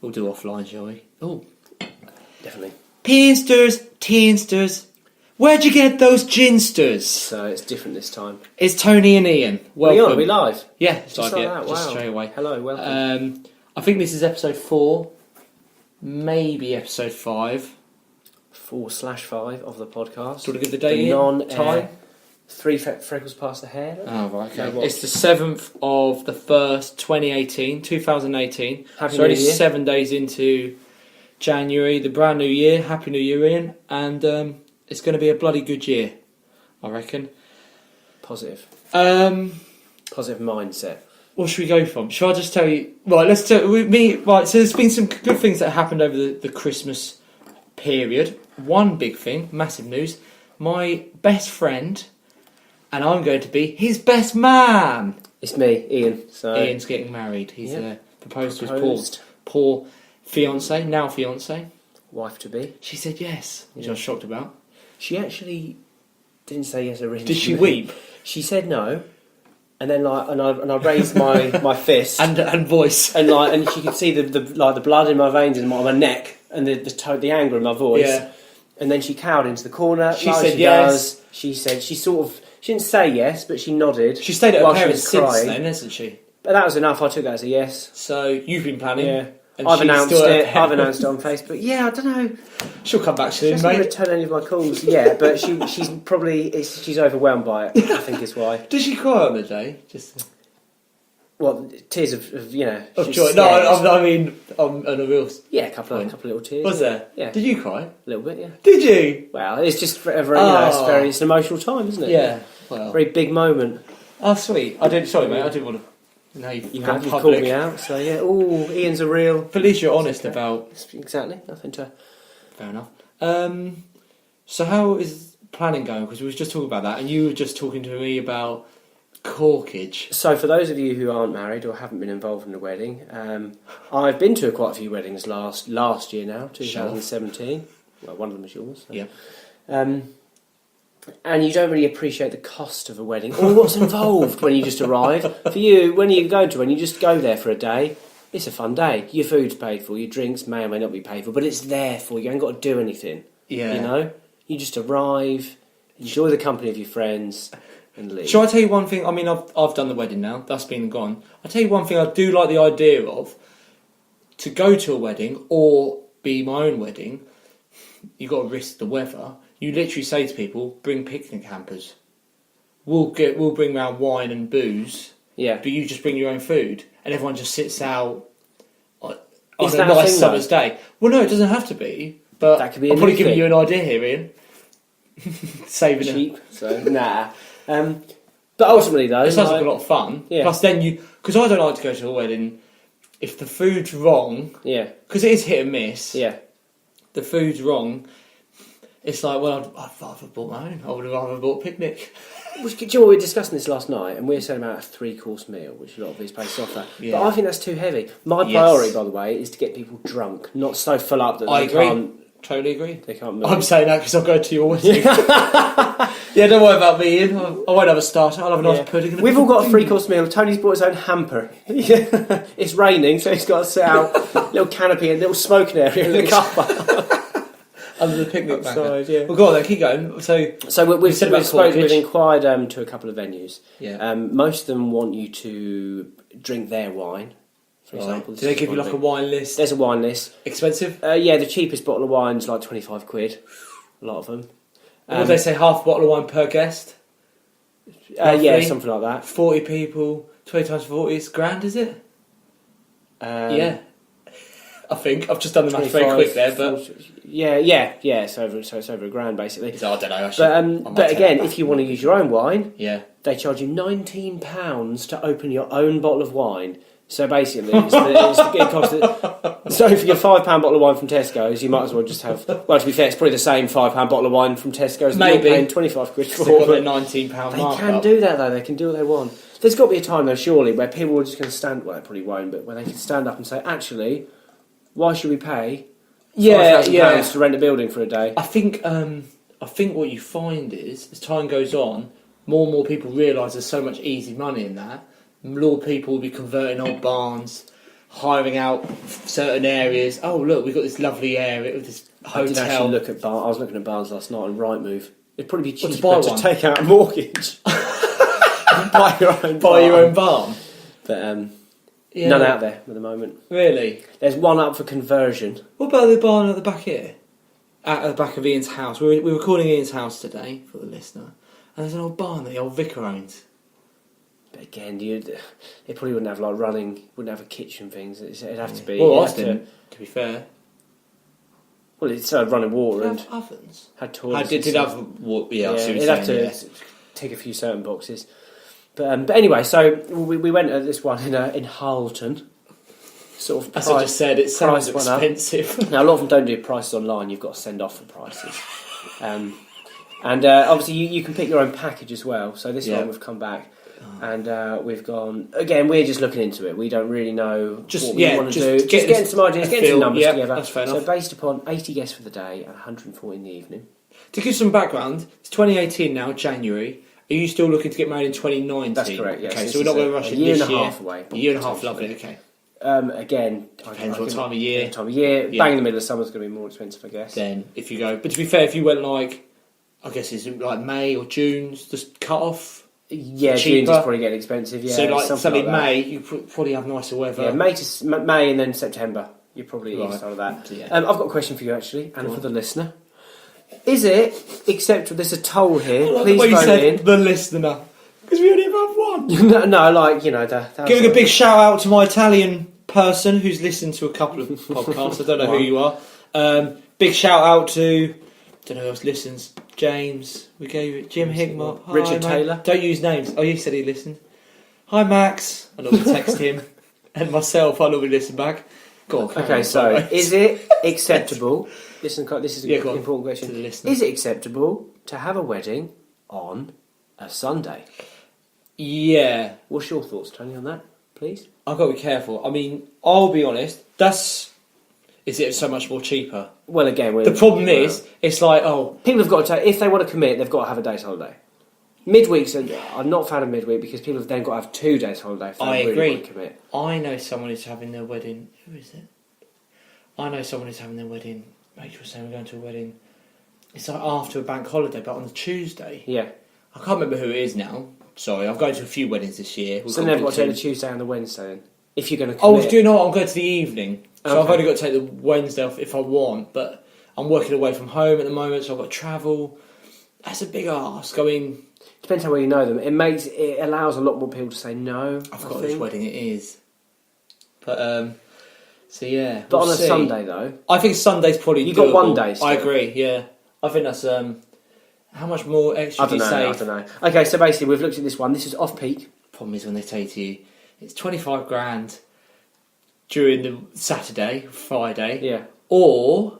We'll do offline, shall we? Oh, Definitely. Teensters, where'd you get those ginsters? So it's different this time. It's Tony and Ian. Welcome. Are we live? Yeah, Just like that. just Wow. straight away. Hello, welcome. I think this is episode 4, maybe episode 5. 4/5 of the podcast. Do you want to give the date? The non-time. time? 3 freckles past the hair. Oh, right, okay. No, what? It's the 7th of the 1st, 2018. Happy So only New Year. 7 days into January, the brand new year. Happy New Year, Ian. And it's going to be a bloody good year, I reckon. Positive. Positive mindset. What should we go from? Shall I just tell you? Right, let's tell me. Right, so there's been some good things that happened over the Christmas period. One big thing, massive news. My best friend, and I'm going to be his best man. It's me, Ian. So Ian's getting married. He's proposed to his Proposed. poor fiance, now fiance. Wife to be. She said yes, which I was shocked about. She actually didn't say yes originally. Did she weep? She said no, and then I raised my fist and voice, and she could see the blood in my veins and my neck and the anger in my voice. Yeah. And then she cowered into the corner. She said yes. She said she didn't say yes, but she nodded. She stayed at her while she parents was since crying. then, hasn't she? But that was enough. I took that as a yes. So you've been planning. Yeah. And I've she's announced still at her it. I've parents'. announced it on Facebook. Yeah, I don't know. She'll come back She soon, doesn't mate. return any of my calls yet, but she's probably she's overwhelmed by it. I think is why. Did she cry on the day? Well, tears of Of she's joy. scared. No, I mean, on a real. Yeah, a couple of little tears. Was there? Yeah. Did you cry? A little bit, yeah. Did you? Well, it's just forever. Oh. It's an emotional time, isn't it? Yeah. Well. Very big moment. Oh, sweet. I didn't. Sorry, mate. I didn't want to. No, You've gone called public. me out, so yeah. Oh, Ian's a real. But at least you're honest about. Exactly. Nothing to. Fair enough. So how is planning going? Because we was just talking about that, and you were just talking to me about corkage. So, for those of you who aren't married or haven't been involved in a wedding, I've been to quite a few weddings last year now, 2017. Well, one of them was yours. So. Yeah. And you don't really appreciate the cost of a wedding or what's involved when you just arrive. For you, when you go to one, you just go there for a day. It's a fun day. Your food's paid for, your drinks may or may not be paid for, but it's there for you. You ain't got to do anything. Yeah. You know? You just arrive, enjoy the company of your friends, and leave. Shall I tell you one thing? I mean, I've done the wedding now. That's been and gone. I'll tell you one thing I do like the idea of. To go to a wedding or be my own wedding, you've got to risk the weather. You literally say to people, bring picnic hampers. We'll bring round wine and booze. Yeah. But you just bring your own food. And everyone just sits out on Is a that a nice thing, summer's day. Well, no, it doesn't have to be. But That could be a I'm probably new giving thing. you an idea here, Ian. Saving it. Cheap, so nah. But ultimately, though, It sounds like a lot of fun. Yeah. Plus, then because I don't like to go to a wedding if the food's wrong. Yeah, Because it is hit and miss. yeah. The food's wrong. It's like, well, I'd rather have bought my own. I would have rather bought a picnic. Do you know what, we were discussing this last night, and we were saying about a 3-course meal, which a lot of these places offer. Yeah. But I think that's too heavy. My Yes. priority, by the way, is to get people drunk, not so full up that I they agree. can't. Totally agree. They can't move. I'm saying that because I'll go to your wedding. Yeah, don't worry about me, Ian. I won't have a starter. I'll have a nice Yeah. pudding. And We've all got a 3-course meal. Tony's bought his own hamper. It's raining, so he's got to set out a little canopy and a little smoking area in the car park. under the picnic basket. Outside, yeah. Well, go on then, keep going. So we've said about we've corkage. inquired to a couple of venues. Yeah. Most of them want you to drink their wine, for example. Do they give you like a wine list? There's a wine list. Expensive? Yeah, the cheapest bottle of wine's like 25 quid. A lot of them. What do they say? Half a bottle of wine per guest? Yeah, roughly? something like that. 40 people, 20 times 40 is grand, is it? Yeah. I think. I've just done the math very quick there, but... 40, yeah. It's over a grand, basically. I don't know, actually. But again, if you want to use your own wine, Yeah. they charge you £19 to open your own bottle of wine. So basically, it costs. So if you get a £5 bottle of wine from Tesco's, you might as well just have. Well, to be fair, it's probably the same £5 bottle of wine from Tesco's that Maybe. you're paying 25 quid for. They've got their but £19 they markup. can do that though. They can do what they want. There's got to be a time though, surely, where people are just going to stand. Well, they probably won't, but where they can stand up and say, actually, why should we pay £5,000 to rent a building for a day? I think what you find is, as time goes on, more and more people realise there's so much easy money in that. More people will be converting old barns, hiring out certain areas. Oh, look, we've got this lovely area with this I did actually hotel. look at Barnes. I was looking at Barnes last night on Rightmove. It'd probably be What, to cheaper buy to one? take out a mortgage. Buy your own Buy your barn. own barn. But Yeah. none out there at the moment. Really? There's one up for conversion. What about the barn at the back here? At the back of Ian's house. We were recording Ian's house today for the listener. And there's an old barn that the old vicar owns. But again, they probably wouldn't have wouldn't have a kitchen things. It'd have to be. Well, you'd ours have to- didn't, to be fair. Well, it's running water Did and it have ovens? had I toilets. did and stuff. have... Yeah, I see what it'd you're have saying, to tick a few certain boxes. But anyway, so we went at this one in Harleton. Sort of As I just said, it sounds price went up. expensive. Now, a lot of them don't do prices online. You've got to send off the prices. And obviously, you can pick your own package as well. So this Yeah. one we've come back. And we've gone... Again, we're just looking into it. We don't really know what we want to do. Just getting some ideas, getting some numbers together. That's fair So enough. based upon 80 guests for the day and 140 in the evening. To give some background, it's 2018 now, January. Are you still looking to get married in 2019? That's correct, yes. Okay, This so we're not is going to rush a it year this and a year. half away, A year and a half, potentially. lovely, okay. Again... Depends what time of year. Yeah, time of year. Yeah. Bang in the middle of summer is going to be more expensive, I guess. Then, if you go... But to be fair, if you went like... I guess it's like May or June's just cut off. Yeah, June's cheaper. is probably getting expensive. Yeah, so like something like that. May, you probably have nicer weather. Yeah, May and then September. You're probably Right. start of that. Yeah. I've got a question for you actually, and Go for on. the listener. Is it acceptable? There's a toll here. I like Please the way you vote said in. the listener. Because we only have one. no, like that Giving a big shout out to my Italian person who's listened to a couple of podcasts. I don't know who you are. Big shout out to... don't know who else listens. James. We gave it. Jim Higmop. Hi, Richard mate. Taylor. Don't use names. Oh, you said he listened. Hi, Max. I normally text him. And myself, I normally listen back. Go on. carry Okay, on, so sorry. is it acceptable? This is Yeah, an go on. important To question. the listener. Is it acceptable to have a wedding on a Sunday? Yeah. What's your thoughts, Tony, on that, please? I've got to be careful. I mean, I'll be honest. Is it so much more cheaper? Well, again, The problem is, it's like, oh, people have got to take, if they want to commit, they've got to have a day's holiday. Midweeks, I'm not a fan of midweek because people have then got to have 2 days holiday if they I really agree. want to commit. I know someone who's having their wedding. Who is it? I know someone who's having their wedding. Rachel was saying we're going to a wedding. It's like after a bank holiday, but on the Tuesday. Yeah. I can't remember who it is now. Sorry, I've gone to a few weddings this year. We've So then they've got booked to take in. the Tuesday and the Wednesday then, if you're going to Oh, commit. do you know what? I'm going to the evening. So I've Okay. only got to take the Wednesday off if I want, but I'm working away from home at the moment, so I've got to travel. That's a big ask. I mean, Depends how well you know them. It allows a lot more people to say no. I've I got think. which wedding it is. But, so yeah. But we'll on a see. Sunday though, I think Sunday's probably You got doable. one day still. I agree, yeah. I think that's, how much more extra I do don't you know. save? I don't know. Okay, so basically we've looked at this one. This is off peak. Problem is when they say to you, it's 25 grand during the Saturday, Friday, Yeah. or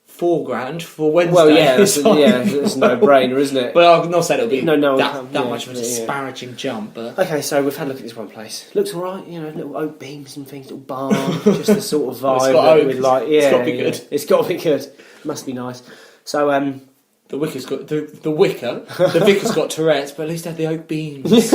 4 grand for Wednesday. Well, yeah, it's So- a no-brainer, isn't it? Well, I'm not saying it'll be No, that yeah, much of a yeah. disparaging jump, but Okay, so we've had a look at this one place. Looks all right, little oak beams and things, little barn, just the sort of Well, it's vibe got that oak. we'd like. Yeah, It's gotta be yeah. good. It's got to be good. Must be nice. So, the Wicker's got the Wicker. The Vicar's got Tourette's, but at least they had the oak beams.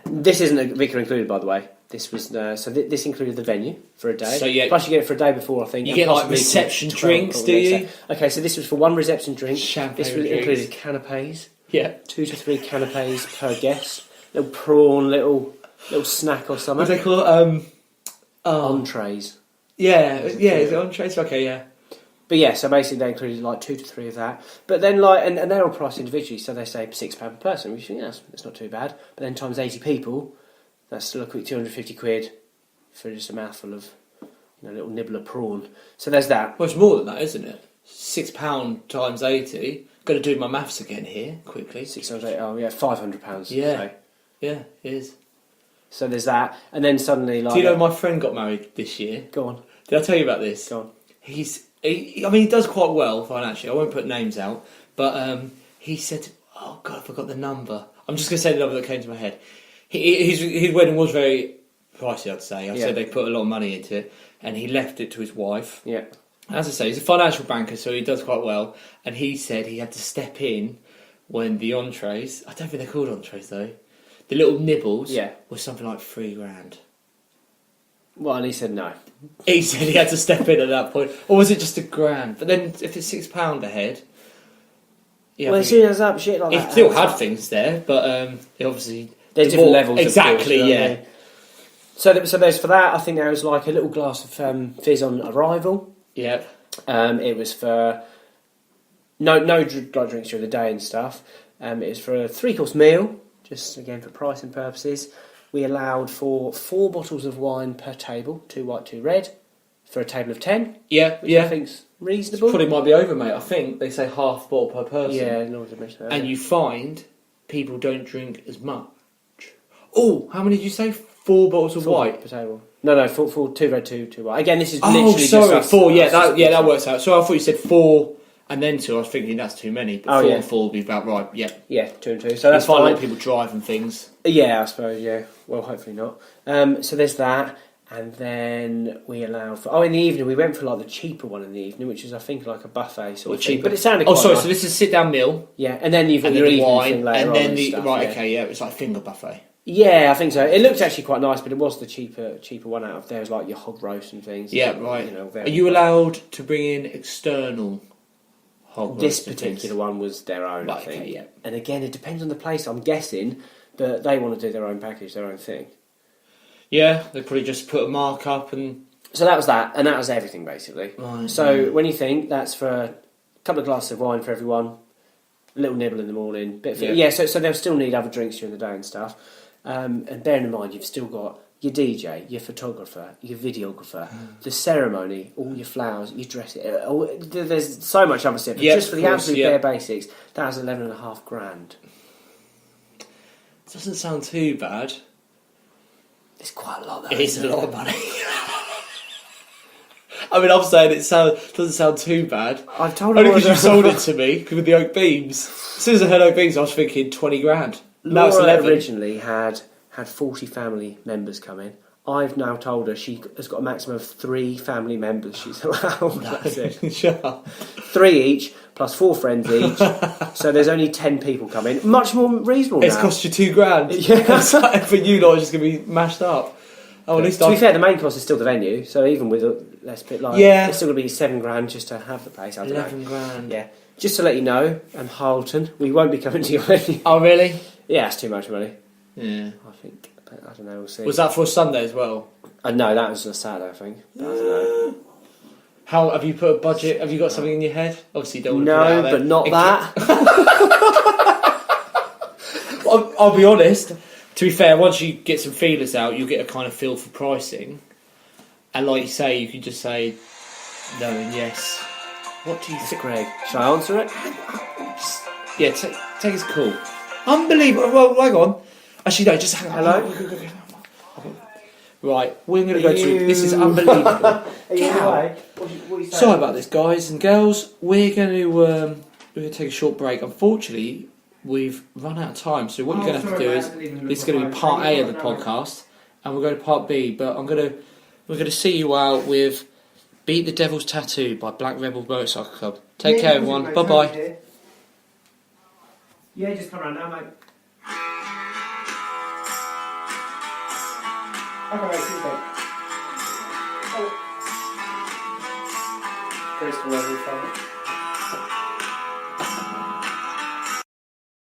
this isn't a vicar included, by the way. This was this included the venue for a day. So, yeah. Plus you get it for a day before, I think. You and get, like, possibly reception 12 drinks, probably, do you? so- Okay, so this was for one reception drink. Champagne This was drinks. included canapes, Yeah. 2 to 3 canapes per guest. Little prawn, little snack or What do something. they call it? Entrees. Yeah, is it entrees? Okay, yeah. But yeah, so basically they included like 2 to 3 of that. But then and they're all priced individually, so they say £6 per person, which that's not too bad. But then times 80 people, that's still a quick 250 quid for just a mouthful of little nibbler prawn. So there's that. Well, it's more than that, isn't it? £6 times 80. Got to do my maths again here, quickly. 608, oh yeah, £500. Yeah. So. Yeah, it is. So there's that, and then suddenly like. Do you know my friend got married this year? Go on, Did I tell you about this? go on. He does quite well financially. I won't put names out, but he said, "Oh God, I forgot the number." I'm just going to say the number that came to my head. His wedding was very pricey, I'd say. I said they put a lot of money into it, and he left it to his wife. Yeah. As I say, he's a financial banker, so he does quite well. And he said he had to step in when the entrees, I don't think they're called entrees though, the little nibbles, Yeah. was something like £3 grand. Well, and he said no. He said he had to step in at that point. Or was it just £1,000? But then if it's £6 a head... Yeah, Well, as soon as that shit like he that... still had things there, but he obviously... There's different levels, exactly, of course, yeah. So there's for that, I think there was like a little glass of fizz on arrival. Yeah. It was for... No drinks during the day and stuff. It was for a 3-course meal, just again for pricing purposes. We allowed for 4 bottles of wine per table, 2 white, 2 red, for a table of 10. Yeah, which yeah. I think's reasonable. Probably might be over, mate. I think they say half bottle per person. Yeah, no one's mentioned that. And you find people don't drink as much. Oh, how many did you say? 4 bottles of 4 white per table. No, 4, 2 red, 2 white. Again, this is Oh, literally sorry, just us, 4. Yeah, us that works out. So I thought you said 4 and then 2. I was thinking that's too many. But 4 yeah. and 4 would be about right. Yeah. Yeah, 2 and 2. So that's find a fine. lot of people drive and things. Yeah, I suppose, yeah. Well, hopefully not. So there's that. And then we allowed for... Oh, in the evening, we went for like the cheaper one in the evening, which is, I think, like a buffet sort of thing. Cheaper. But it sounded Oh, quite sorry, nice. so this is a sit-down meal. Yeah, and then you've got And your then the evening wine. thing later And then on the... stuff, Right, yeah. okay, yeah. It's like finger buffet. Yeah, I think so. It looked actually quite nice, but it was the cheaper one out of there. It was like your hog roast and things. Yeah, and, right. You know, Are you allowed to bring in external hog This roast and particular things? one was their own, I Right, think. okay, yeah. And again, it depends on the place, I'm guessing, but they want to do their own package, their own thing. Yeah, they probably just put a mark up and... So that was that, and that was everything, basically. Right, So when you think, that's for a couple of glasses of wine for everyone, a little nibble in the morning. So they'll still need other drinks during the day and stuff. And bearing in mind, you've still got your DJ, your photographer, your videographer, the ceremony, all your flowers, your dress. There's so much other stuff. But Yep, just for the of course, absolute yep. bare basics, that was $11,500. Doesn't sound too bad. It's quite a lot, though. It is a lot of money. I mean, I'm saying doesn't sound too bad. I've told Only Laura because you sold it to me with the oak beams. As soon as I heard oak beams, I was thinking 20 grand. Now it's Laura 11. originally had 40 family members come in. I've now told her she has got a maximum of 3 family members she's allowed. That's it. Shut up. 3 each, plus 4 friends each. So there's only 10 people come in. Much more reasonable It's now. cost you 2 grand. Yeah. For you lot, it's just going to be mashed up. Oh, at least To be fair, the main cost is still the venue, so even with less bit like Yeah. it's still going to be 7 grand just to have the place. I don't 11 know. grand. Yeah. Just to let you know, Harleton, we won't be coming to your venue. Oh, really? Yeah, it's too much money. Yeah. I think. But I don't know. We'll see. Was that for a Sunday as well? No, that was a Saturday, I think. But I don't know. How have you put a budget? Have you got something in your head? Obviously, you don't want to put it No, out there. but not It that. I'll be honest. To be fair, once you get some feelers out, you'll get a kind of feel for pricing. And like you say, you can just say no and yes. What do you think? Greg, shall I answer it? Yeah, take his call. Unbelievable. Well, hang on. Actually, no, just hang on. Hello? Right, we're going to go to... This is unbelievable. Get out. What are you saying? Sorry about this, guys and girls. We're going to take a short break. Unfortunately, we've run out of time. So what you're going to have to do is this is going to be part A of the podcast, and we'll go to part B. But we're going to see you out with "Beat the Devil's Tattoo" by Black Rebel Motorcycle Club. Take care, everyone. Bye bye. Yeah, just come around now, mate. Okay, mate, see you then. Crystal level from it.